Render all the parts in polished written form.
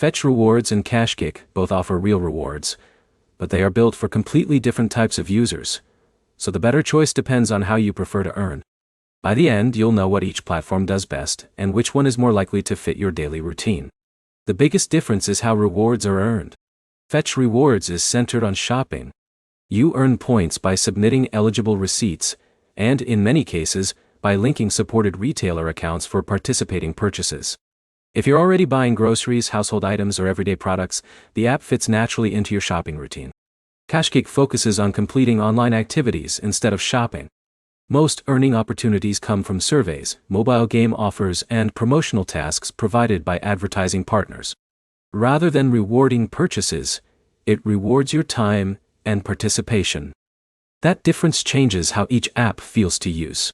Fetch Rewards and KashKick both offer real rewards, but they are built for completely different types of users, so the better choice depends on how you prefer to earn. By the end, you'll know what each platform does best and which one is more likely to fit your daily routine. The biggest difference is how rewards are earned. Fetch Rewards is centered on shopping. You earn points by submitting eligible receipts, and in many cases, by linking supported retailer accounts for participating purchases. If you're already buying groceries, household items, or everyday products, the app fits naturally into your shopping routine. KashKick focuses on completing online activities instead of shopping. Most earning opportunities come from surveys, mobile game offers, and promotional tasks provided by advertising partners. Rather than rewarding purchases, it rewards your time and participation. That difference changes how each app feels to use.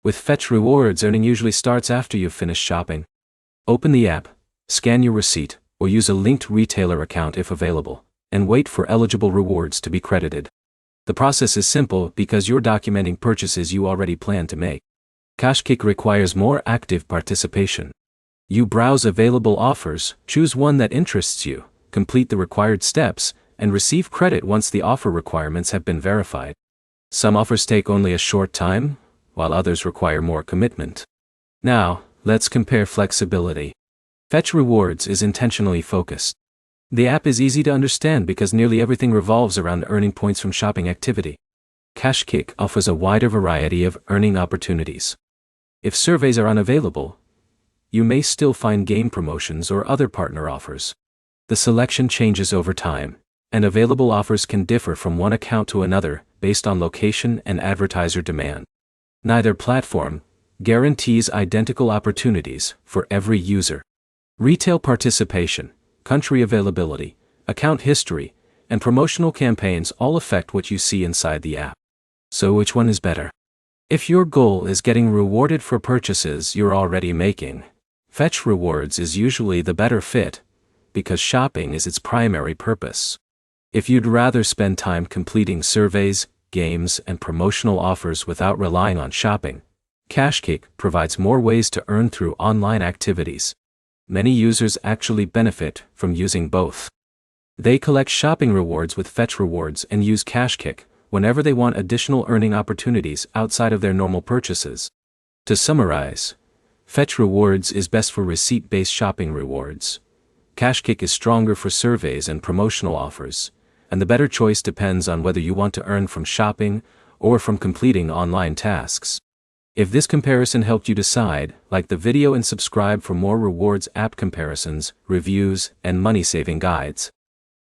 With Fetch Rewards, earning usually starts after you've finished shopping. Open the app, scan your receipt, or use a linked retailer account if available, and wait for eligible rewards to be credited. The process is simple because you're documenting purchases you already plan to make. KashKick requires more active participation. You browse available offers, choose one that interests you, complete the required steps, and receive credit once the offer requirements have been verified. Some offers take only a short time, while others require more commitment. Now, let's compare flexibility. Fetch Rewards is intentionally focused. The app is easy to understand because nearly everything revolves around earning points from shopping activity. KashKick offers a wider variety of earning opportunities. If surveys are unavailable, you may still find game promotions or other partner offers. The selection changes over time, and available offers can differ from one account to another based on location and advertiser demand. Neither platform guarantees identical opportunities for every user. Retail participation, country availability, account history, and promotional campaigns all affect what you see inside the app. So which one is better? If your goal is getting rewarded for purchases you're already making, Fetch Rewards is usually the better fit, because shopping is its primary purpose. If you'd rather spend time completing surveys, games, and promotional offers without relying on shopping, KashKick provides more ways to earn through online activities. Many users actually benefit from using both. They collect shopping rewards with Fetch Rewards and use KashKick whenever they want additional earning opportunities outside of their normal purchases. To summarize, Fetch Rewards is best for receipt-based shopping rewards. KashKick is stronger for surveys and promotional offers, and the better choice depends on whether you want to earn from shopping or from completing online tasks. If this comparison helped you decide, like the video and subscribe for more rewards app comparisons, reviews, and money-saving guides.